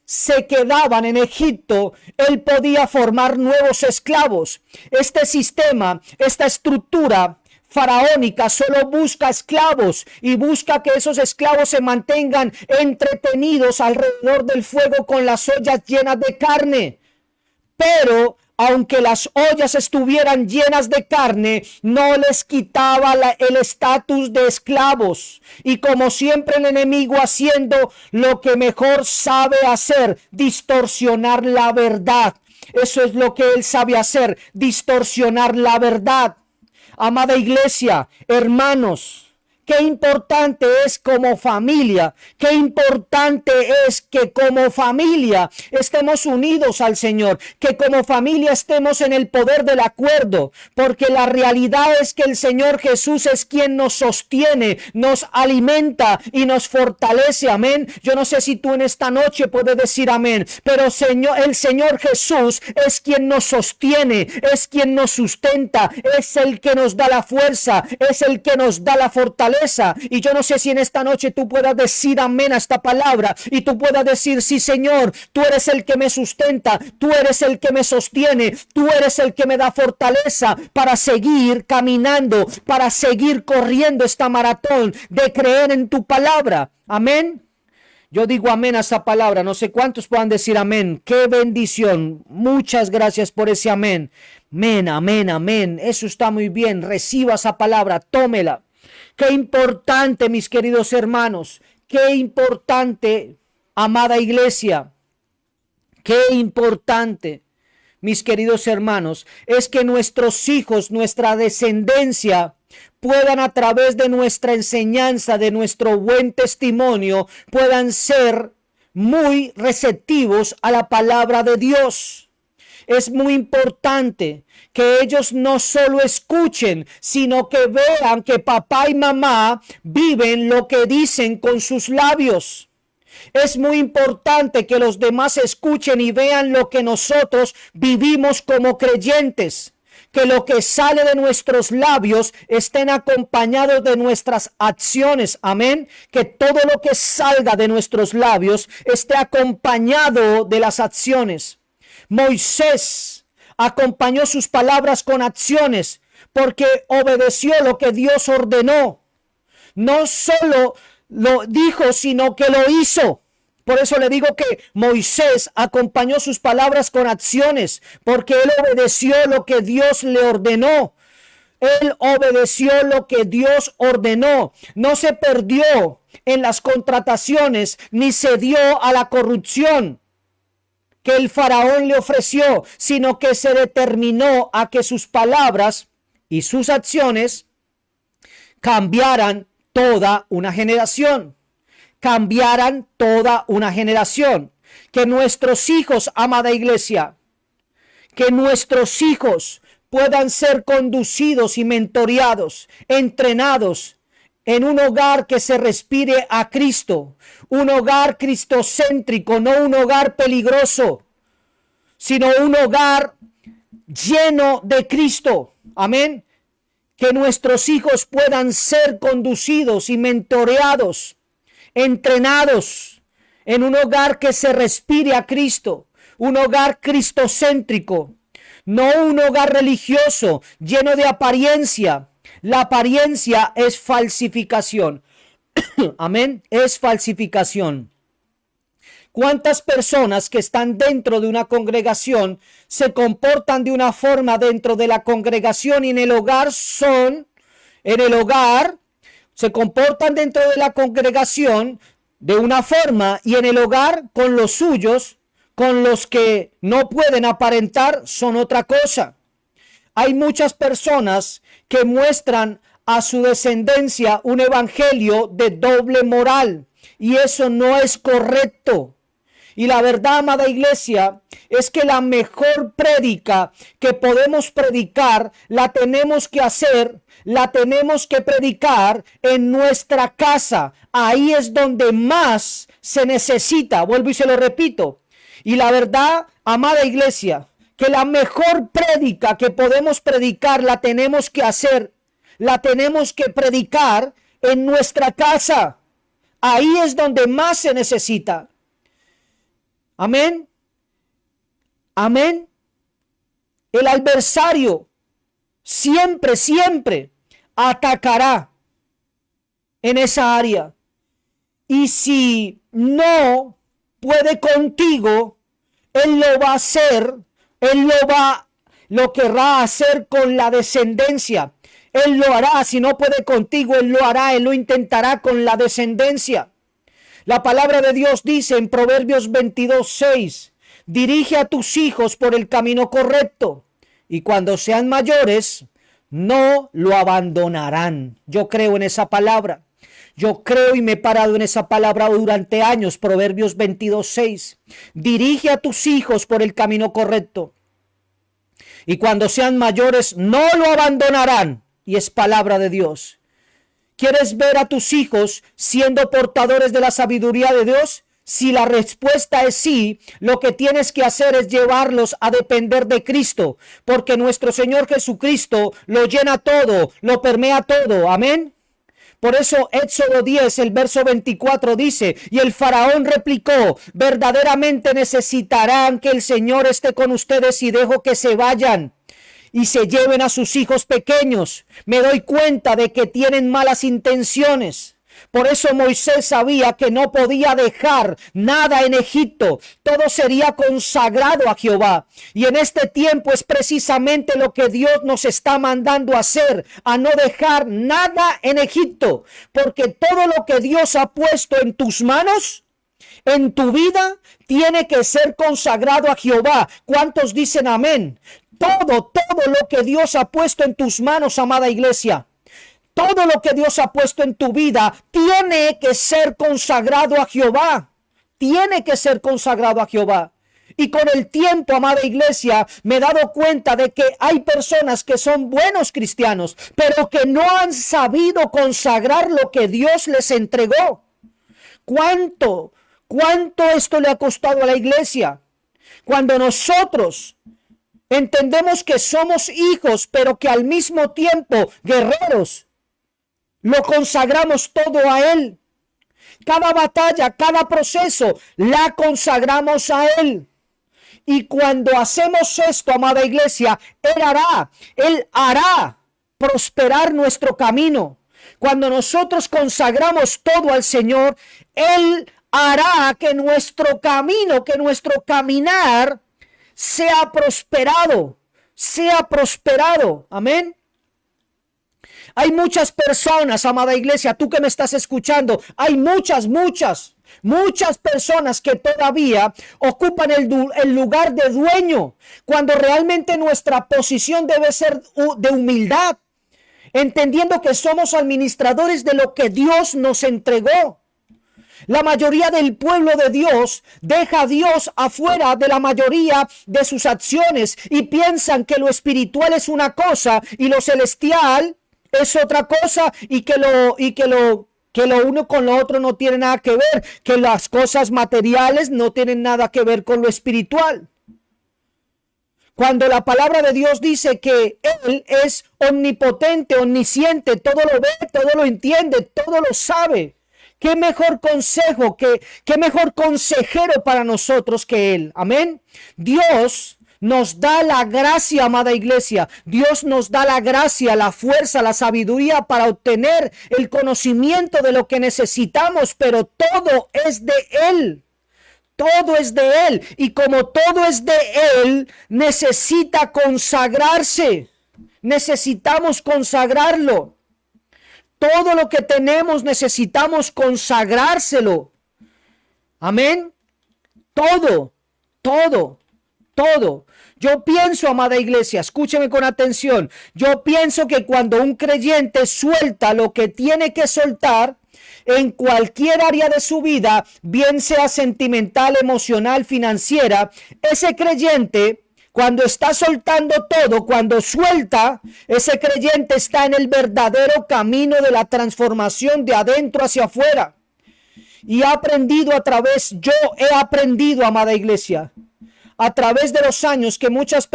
Speaker 1: se quedaban en Egipto, él podía formar nuevos esclavos. Este sistema, esta estructura faraónica solo busca esclavos y busca que esos esclavos se mantengan entretenidos alrededor del fuego con las ollas llenas de carne. Pero aunque las ollas estuvieran llenas de carne, no les quitaba el estatus de esclavos. Y como siempre el enemigo haciendo lo que mejor sabe hacer, distorsionar la verdad. Eso es lo que él sabe hacer, distorsionar la verdad. Amada iglesia, hermanos, qué importante es como familia, qué importante es que como familia estemos unidos al Señor, que como familia estemos en el poder del acuerdo, porque la realidad es que el Señor Jesús es quien nos sostiene, nos alimenta y nos fortalece, amén. Yo no sé si tú en esta noche puedes decir amén, pero el Señor Jesús es quien nos sostiene, es quien nos sustenta, es el que nos da la fuerza, es el que nos da la fortaleza. Y yo no sé si en esta noche tú puedas decir amén a esta palabra y tú puedas decir, sí Señor, tú eres el que me sustenta, tú eres el que me sostiene, tú eres el que me da fortaleza para seguir caminando, para seguir corriendo esta maratón de creer en tu palabra. Amén. Yo digo amén a esa palabra. No sé cuántos puedan decir amén. Qué bendición. Muchas gracias por ese amén. Amén, amén, amén. Eso está muy bien. Reciba esa palabra. Tómela. Qué importante, mis queridos hermanos. Qué importante, amada iglesia. Qué importante, mis queridos hermanos, es que nuestros hijos, nuestra descendencia, puedan a través de nuestra enseñanza, de nuestro buen testimonio, puedan ser muy receptivos a la palabra de Dios. Es muy importante que ellos no solo escuchen, sino que vean que papá y mamá viven lo que dicen con sus labios. Es muy importante que los demás escuchen y vean lo que nosotros vivimos como creyentes. Que lo que sale de nuestros labios estén acompañados de nuestras acciones. Amén. Que todo lo que salga de nuestros labios esté acompañado de las acciones. Moisés acompañó sus palabras con acciones porque obedeció lo que Dios ordenó. No solo lo dijo, sino que lo hizo. Por eso le digo que Moisés acompañó sus palabras con acciones, porque él obedeció lo que Dios le ordenó. Él obedeció lo que Dios ordenó. No se perdió en las contrataciones, ni se dio a la corrupción que el faraón le ofreció, sino que se determinó a que sus palabras y sus acciones cambiaran toda una generación. Cambiaran toda una generación. Que nuestros hijos, amada iglesia, que nuestros hijos puedan ser conducidos y mentoreados, entrenados en un hogar que se respire a Cristo, un hogar cristocéntrico, no un hogar peligroso, sino un hogar lleno de Cristo. Amén. Que nuestros hijos puedan ser conducidos y mentoreados, entrenados en un hogar que se respire a Cristo, un hogar cristocéntrico, no un hogar religioso lleno de apariencia. La apariencia es falsificación. Amén, es falsificación. ¿Cuántas personas que están dentro de una congregación se comportan de una forma dentro de la congregación y en el hogar se comportan dentro de la congregación de una forma y en el hogar con los suyos, con los que no pueden aparentar, son otra cosa? Hay muchas personas que muestran a su descendencia un evangelio de doble moral y eso no es correcto. Y la verdad, amada iglesia, es que la mejor prédica que podemos predicar, la tenemos que hacer, la tenemos que predicar en nuestra casa. Ahí es donde más se necesita. Vuelvo y se lo repito. Y la verdad, amada iglesia, que la mejor prédica que podemos predicar, la tenemos que hacer, la tenemos que predicar en nuestra casa. Ahí es donde más se necesita. Amén. Amén. El adversario siempre atacará en esa área. Y si no puede contigo, él lo va a hacer, lo querrá hacer con la descendencia. Él lo hará, si no puede contigo, él lo hará, él lo intentará con la descendencia. La palabra de Dios dice en Proverbios 22:6, dirige a tus hijos por el camino correcto y cuando sean mayores no lo abandonarán. Yo creo en esa palabra. Yo creo y me he parado en esa palabra durante años. Proverbios 22:6. Dirige a tus hijos por el camino correcto y cuando sean mayores no lo abandonarán. Y es palabra de Dios. ¿Quieres ver a tus hijos siendo portadores de la sabiduría de Dios? Si la respuesta es sí, lo que tienes que hacer es llevarlos a depender de Cristo, porque nuestro Señor Jesucristo lo llena todo, lo permea todo. Amén. Por eso Éxodo 10, el verso 24 dice, y el faraón replicó, verdaderamente necesitarán que el Señor esté con ustedes y dejo que se vayan y se lleven a sus hijos pequeños. Me doy cuenta de que tienen malas intenciones, Por eso Moisés sabía que no podía dejar nada en Egipto. Todo sería consagrado a Jehová. Y en este tiempo es precisamente lo que Dios nos está mandando a hacer, a no dejar nada en Egipto. Porque todo lo que Dios ha puesto en tus manos, en tu vida, tiene que ser consagrado a Jehová. ¿Cuántos dicen amén? Todo lo que Dios ha puesto en tus manos, amada iglesia, todo lo que Dios ha puesto en tu vida tiene que ser consagrado a Jehová. Tiene que ser consagrado a Jehová. Y con el tiempo, amada iglesia, me he dado cuenta de que hay personas que son buenos cristianos, pero que no han sabido consagrar lo que Dios les entregó. ¿Cuánto esto le ha costado a la iglesia? Cuando nosotros entendemos que somos hijos, pero que al mismo tiempo guerreros, lo consagramos todo a Él. Cada batalla, cada proceso, la consagramos a Él. Y cuando hacemos esto, amada iglesia, Él hará prosperar nuestro camino. Cuando nosotros consagramos todo al Señor, Él hará que nuestro camino, que nuestro caminar sea prosperado. Amén. Hay muchas personas, amada iglesia, tú que me estás escuchando, hay muchas personas que todavía ocupan el lugar de dueño, cuando realmente nuestra posición debe ser de humildad, entendiendo que somos administradores de lo que Dios nos entregó. La mayoría del pueblo de Dios deja a Dios afuera de la mayoría de sus acciones y piensan que lo espiritual es una cosa y lo celestial es otra cosa, y que lo uno con lo otro no tiene nada que ver, que las cosas materiales no tienen nada que ver con lo espiritual. Cuando la palabra de Dios dice que Él es omnipotente, omnisciente, todo lo ve, todo lo entiende, todo lo sabe. ¿Qué mejor consejo, qué mejor consejero para nosotros que Él? Amén. Dios nos da la gracia, amada iglesia. Dios nos da la gracia, la fuerza, la sabiduría para obtener el conocimiento de lo que necesitamos, pero todo es de Él. Todo es de Él. Y como todo es de Él, necesita consagrarse. Necesitamos consagrarlo. Todo lo que tenemos necesitamos consagrárselo. Amén. Todo. Yo pienso, amada iglesia, escúcheme con atención. Yo pienso que cuando un creyente suelta lo que tiene que soltar en cualquier área de su vida, bien sea sentimental, emocional, financiera, ese creyente, cuando está soltando todo, cuando suelta, ese creyente está en el verdadero camino de la transformación de adentro hacia afuera. Y yo he aprendido, amada iglesia, a través de los años, que muchos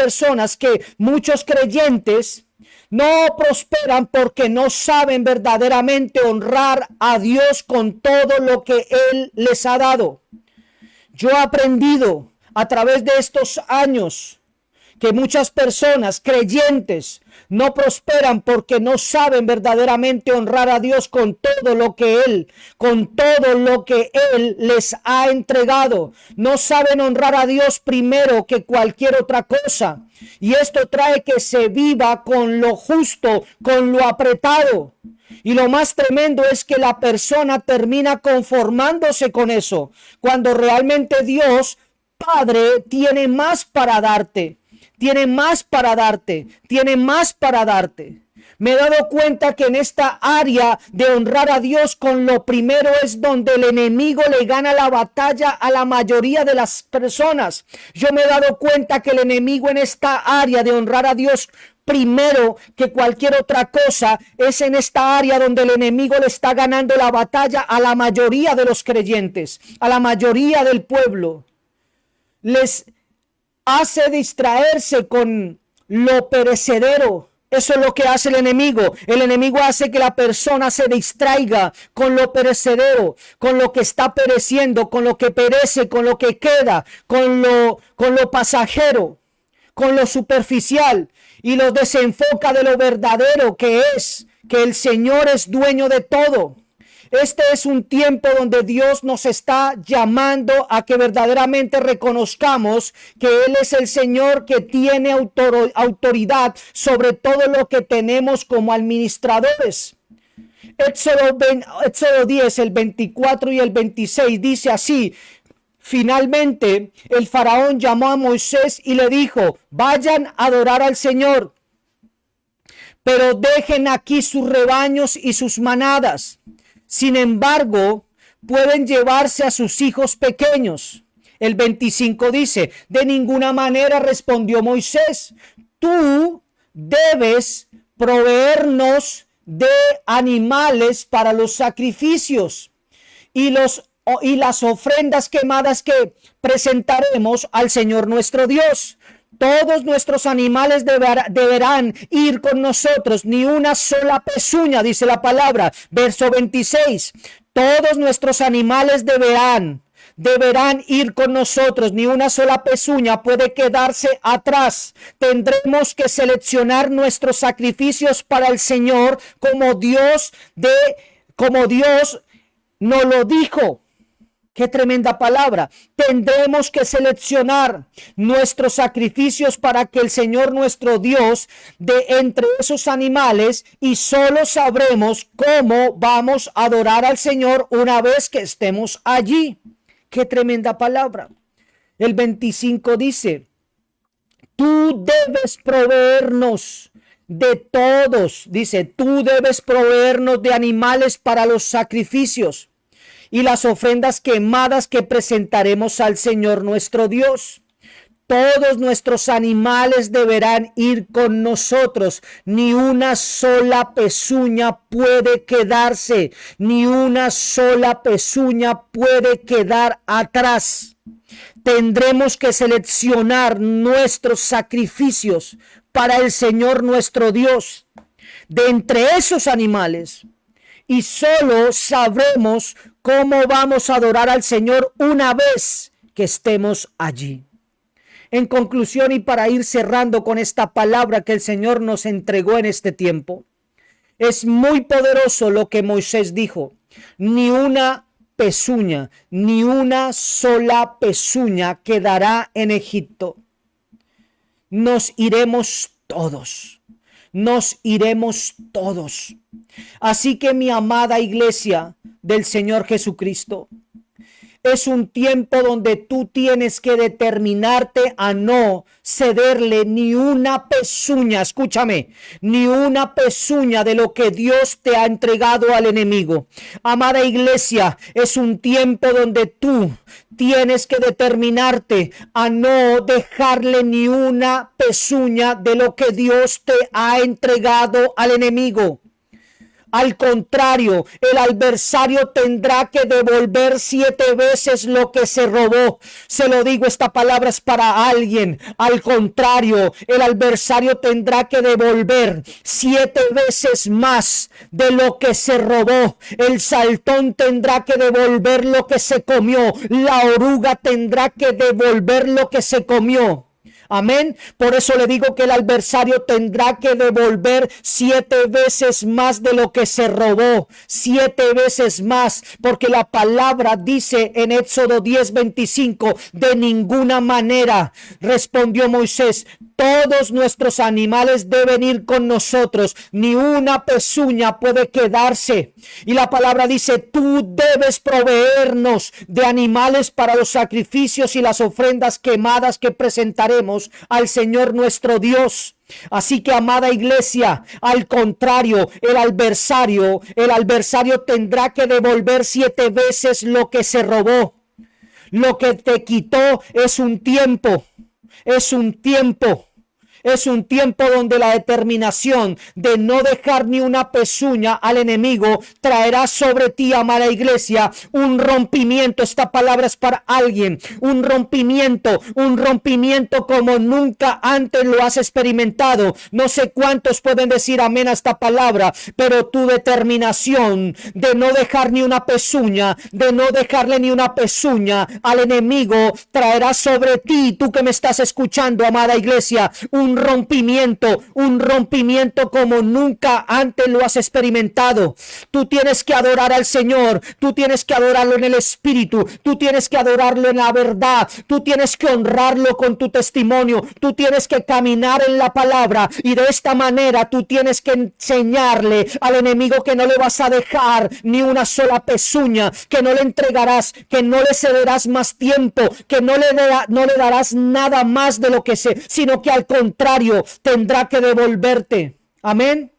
Speaker 1: creyentes no prosperan porque no saben verdaderamente honrar a Dios con todo lo que Él les ha dado. Yo he aprendido a través de estos años que muchas personas creyentes no prosperan porque no saben verdaderamente honrar a Dios con todo lo que Él les ha entregado. No saben honrar a Dios primero que cualquier otra cosa. Y esto trae que se viva con lo justo, con lo apretado. Y lo más tremendo es que la persona termina conformándose con eso, cuando realmente Dios Padre tiene más para darte. Tiene más para darte. Me he dado cuenta que en esta área de honrar a Dios con lo primero es donde el enemigo le gana la batalla a la mayoría de las personas. Yo me he dado cuenta que el enemigo en esta área de honrar a Dios primero que cualquier otra cosa es en esta área donde el enemigo le está ganando la batalla a la mayoría de los creyentes, a la mayoría del pueblo. Les hace distraerse con lo perecedero. Eso es lo que hace el enemigo. El enemigo hace que la persona se distraiga con lo perecedero, con lo que está pereciendo, con lo que perece, con lo que queda, con lo pasajero, con lo superficial, y los desenfoca de lo verdadero, que es que el Señor es dueño de todo. Este es un tiempo donde Dios nos está llamando a que verdaderamente reconozcamos que Él es el Señor que tiene autoridad sobre todo lo que tenemos como administradores. Éxodo 10, el 24 y el 26 dice así: finalmente el faraón llamó a Moisés y le dijo: vayan a adorar al Señor, pero dejen aquí sus rebaños y sus manadas. Sin embargo, pueden llevarse a sus hijos pequeños. El 25 dice: de ninguna manera, respondió Moisés, tú debes proveernos de animales para los sacrificios y las ofrendas quemadas que presentaremos al Señor nuestro Dios. Todos nuestros animales deberán ir con nosotros, ni una sola pezuña, dice la palabra. Verso 26, todos nuestros animales deberán ir con nosotros, ni una sola pezuña puede quedarse atrás. Tendremos que seleccionar nuestros sacrificios para el Señor como Dios nos lo dijo. Qué tremenda palabra. Tendremos que seleccionar nuestros sacrificios para que el Señor nuestro Dios de entre esos animales, y solo sabremos cómo vamos a adorar al Señor una vez que estemos allí. Qué tremenda palabra. El 25 dice: tú debes proveernos de todos. Dice: tú debes proveernos de animales para los sacrificios y las ofrendas quemadas que presentaremos al Señor nuestro Dios. Todos nuestros animales deberán ir con nosotros. Ni una sola pezuña puede quedarse. Ni una sola pezuña puede quedar atrás. Tendremos que seleccionar nuestros sacrificios para el Señor nuestro Dios de entre esos animales. Y solo sabremos cómo vamos a adorar al Señor una vez que estemos allí. En conclusión, y para ir cerrando con esta palabra que el Señor nos entregó en este tiempo, es muy poderoso lo que Moisés dijo: ni una pezuña, ni una sola pezuña quedará en Egipto. Nos iremos todos. Nos iremos todos. Así que, mi amada iglesia del Señor Jesucristo, es un tiempo donde tú tienes que determinarte a no cederle ni una pezuña, escúchame, ni una pezuña de lo que Dios te ha entregado al enemigo. Amada iglesia, es un tiempo donde tú tienes que determinarte a no dejarle ni una pezuña de lo que Dios te ha entregado al enemigo. Al contrario, el adversario tendrá que devolver 7 veces lo que se robó. Se lo digo, esta palabra es para alguien. Al contrario, el adversario tendrá que devolver 7 veces más de lo que se robó. El saltón tendrá que devolver lo que se comió. La oruga tendrá que devolver lo que se comió. Amén. Por eso le digo que el adversario tendrá que devolver 7 veces más de lo que se robó. 7 veces más. Porque la palabra dice en Éxodo 10:25: de ninguna manera, respondió Moisés, todos nuestros animales deben ir con nosotros. Ni una pezuña puede quedarse. Y la palabra dice: tú debes proveernos de animales para los sacrificios y las ofrendas quemadas que presentaremos al Señor nuestro Dios. Así que, amada iglesia, al contrario, el adversario tendrá que devolver 7 veces lo que se robó. Lo que te quitó es un tiempo. Es un tiempo donde la determinación de no dejar ni una pezuña al enemigo traerá sobre ti, amada iglesia, un rompimiento. Esta palabra es para alguien. Un rompimiento como nunca antes lo has experimentado. No sé cuántos pueden decir amén a esta palabra, pero tu determinación de no dejar ni una pezuña, de no dejarle ni una pezuña al enemigo, traerá sobre ti, tú que me estás escuchando, amada iglesia, un un rompimiento como nunca antes lo has experimentado. Tú tienes que adorar al Señor, tú tienes que adorarlo en el Espíritu, tú tienes que adorarlo en la verdad, tú tienes que honrarlo con tu testimonio, tú tienes que caminar en la palabra y de esta manera tú tienes que enseñarle al enemigo que no le vas a dejar ni una sola pezuña, que no le entregarás, que no le cederás más tiempo, que no le darás nada más de lo que sé, sino que al contrario tendrá que devolverte. Amén.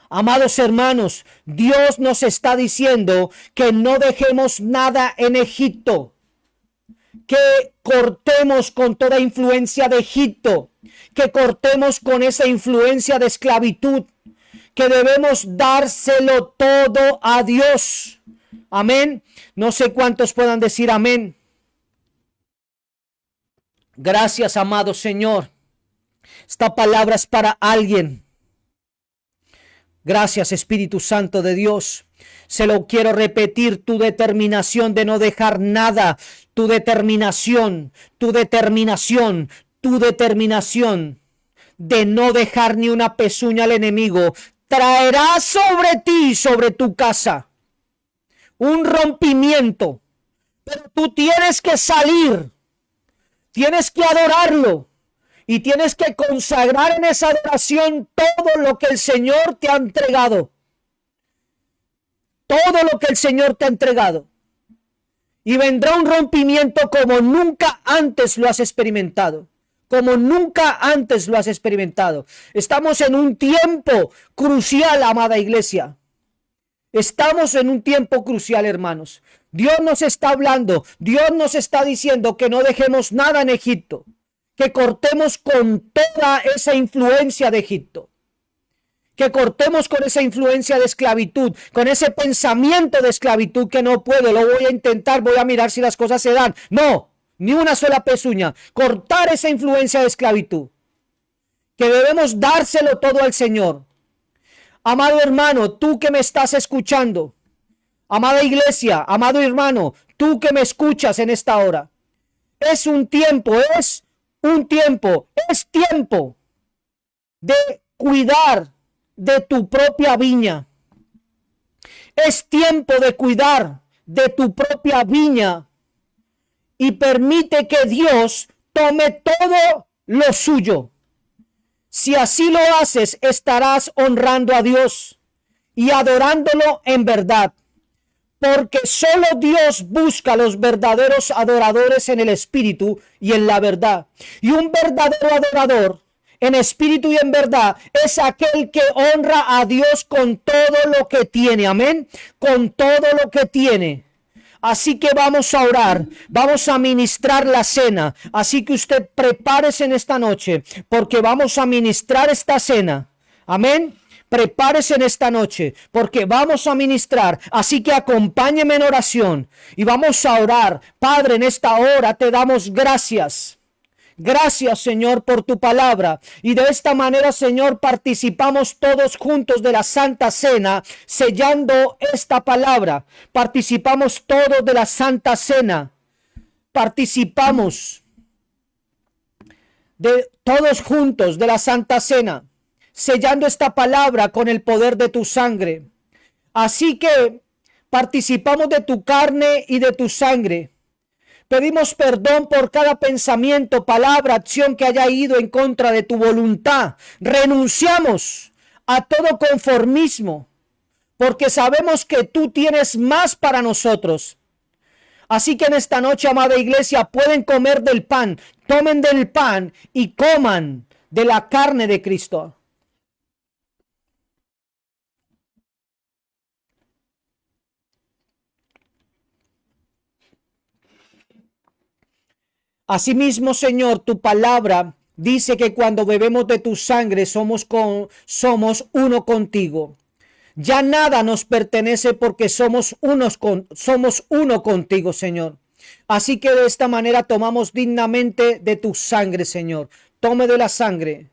Speaker 1: Amados hermanos, Dios nos está diciendo que no dejemos nada en Egipto, que cortemos con toda influencia de Egipto, que cortemos con esa influencia de esclavitud, que debemos dárselo todo a Dios. Amén. No sé cuántos puedan decir amén. Gracias, amado Señor. Esta palabra es para alguien. Gracias, Espíritu Santo de Dios. Se lo quiero repetir, tu determinación de no dejar nada, tu determinación de no dejar ni una pezuña al enemigo, traerá sobre ti, sobre tu casa, un rompimiento. Pero tú tienes que salir, tienes que adorarlo. Y tienes que consagrar en esa adoración todo lo que el Señor te ha entregado. Todo lo que el Señor te ha entregado. Y vendrá un rompimiento como nunca antes lo has experimentado. Como nunca antes lo has experimentado. Estamos en un tiempo crucial, amada iglesia. Estamos en un tiempo crucial, hermanos. Dios nos está hablando. Dios nos está diciendo que no dejemos nada en Egipto. Que cortemos con toda esa influencia de Egipto, que cortemos con esa influencia de esclavitud, con ese pensamiento de esclavitud que no puedo, lo voy a intentar, voy a mirar si las cosas se dan. No, ni una sola pezuña, cortar esa influencia de esclavitud, que debemos dárselo todo al Señor. Amado hermano, tú que me estás escuchando, amada iglesia, amado hermano, tú que me escuchas en esta hora, es tiempo de cuidar de tu propia viña. Es tiempo de cuidar de tu propia viña y permite que Dios tome todo lo suyo. Si así lo haces, estarás honrando a Dios y adorándolo en verdad. Porque solo Dios busca a los verdaderos adoradores en el espíritu y en la verdad. Y un verdadero adorador en espíritu y en verdad es aquel que honra a Dios con todo lo que tiene. Amén. Con todo lo que tiene. Así que vamos a orar, vamos a ministrar la cena. Así que usted prepárese en esta noche porque vamos a ministrar esta cena. Amén. Prepárese en esta noche porque vamos a ministrar. Así que acompáñeme en oración y vamos a orar. Padre, en esta hora te damos gracias. Gracias, Señor, por tu palabra. Y de esta manera, Señor, participamos todos juntos de la Santa Cena, sellando esta palabra. Participamos todos de la Santa Cena. Participamos de todos juntos de la Santa Cena, sellando esta palabra con el poder de tu sangre. Así que participamos de tu carne y de tu sangre. Pedimos perdón por cada pensamiento, palabra, acción que haya ido en contra de tu voluntad. Renunciamos a todo conformismo, porque sabemos que tú tienes más para nosotros. Así que en esta noche, amada iglesia, pueden comer del pan, tomen del pan y coman de la carne de Cristo. Asimismo, Señor, tu palabra dice que cuando bebemos de tu sangre somos uno contigo. Ya nada nos pertenece porque somos uno contigo, Señor. Así que de esta manera tomamos dignamente de tu sangre, Señor. Tome de la sangre.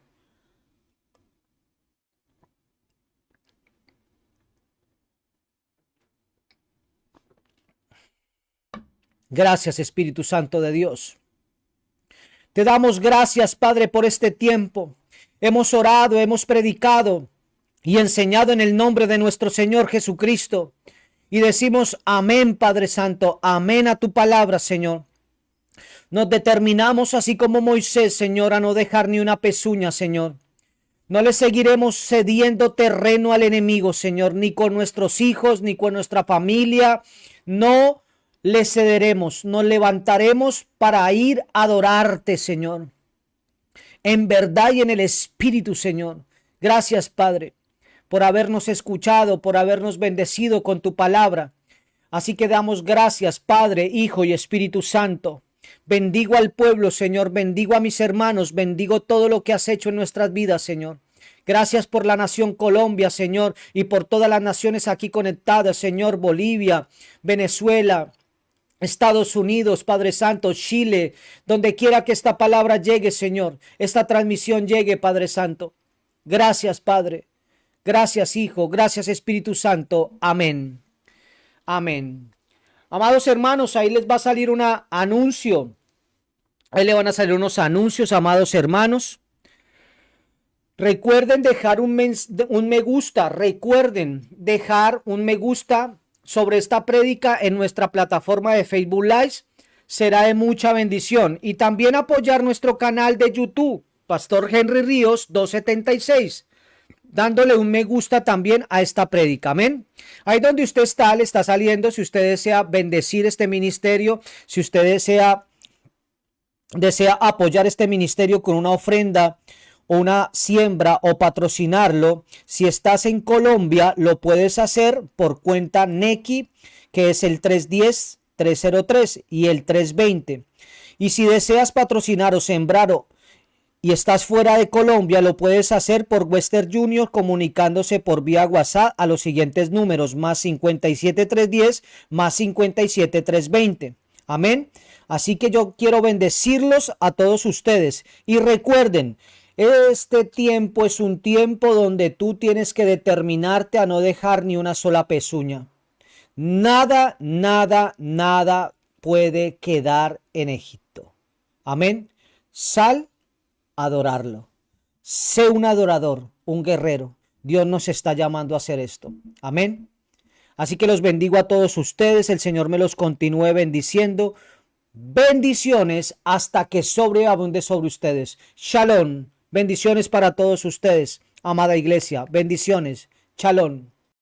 Speaker 1: Gracias, Espíritu Santo de Dios. Te damos gracias, Padre, por este tiempo. Hemos orado, hemos predicado y enseñado en el nombre de nuestro Señor Jesucristo. Y decimos amén, Padre Santo, amén a tu palabra, Señor. Nos determinamos, así como Moisés, Señor, a no dejar ni una pezuña, Señor. No le seguiremos cediendo terreno al enemigo, Señor, ni con nuestros hijos, ni con nuestra familia. No le cederemos, nos levantaremos para ir a adorarte, Señor. En verdad y en el Espíritu, Señor. Gracias, Padre, por habernos escuchado, por habernos bendecido con tu palabra. Así que damos gracias, Padre, Hijo y Espíritu Santo. Bendigo al pueblo, Señor, bendigo a mis hermanos, bendigo todo lo que has hecho en nuestras vidas, Señor. Gracias por la nación Colombia, Señor, y por todas las naciones aquí conectadas, Señor, Bolivia, Venezuela, Estados Unidos, Padre Santo, Chile, donde quiera que esta palabra llegue, Señor, esta transmisión llegue, Padre Santo. Gracias, Padre. Gracias, Hijo. Gracias, Espíritu Santo. Amén. Amén. Amados hermanos, ahí les va a salir un anuncio. Ahí le van a salir unos anuncios, amados hermanos. Recuerden dejar un me gusta. Recuerden dejar un me gusta sobre esta prédica en nuestra plataforma de Facebook Live. Será de mucha bendición. Y también apoyar nuestro canal de YouTube, Pastor Henry Ríos 276. Dándole un me gusta también a esta prédica, amén. Ahí donde usted está, le está saliendo, si usted desea bendecir este ministerio, si usted desea apoyar este ministerio con una ofrenda, o una siembra o patrocinarlo. Si estás en Colombia, lo puedes hacer por cuenta Nequi, que es el 310-303 y el 320. Y si deseas patrocinar o sembrar y estás fuera de Colombia, lo puedes hacer por Western Junior comunicándose por vía WhatsApp a los siguientes números: más 57310 más 57320. Amén. Así que yo quiero bendecirlos a todos ustedes. Y recuerden, este tiempo es un tiempo donde tú tienes que determinarte a no dejar ni una sola pezuña. Nada, nada, nada puede quedar en Egipto. Amén. Sal a adorarlo. Sé un adorador, un guerrero. Dios nos está llamando a hacer esto. Amén. Así que los bendigo a todos ustedes. El Señor me los continúe bendiciendo. Bendiciones hasta que sobreabunde sobre ustedes. Shalom. Bendiciones para todos ustedes, amada iglesia. Bendiciones. Shalom.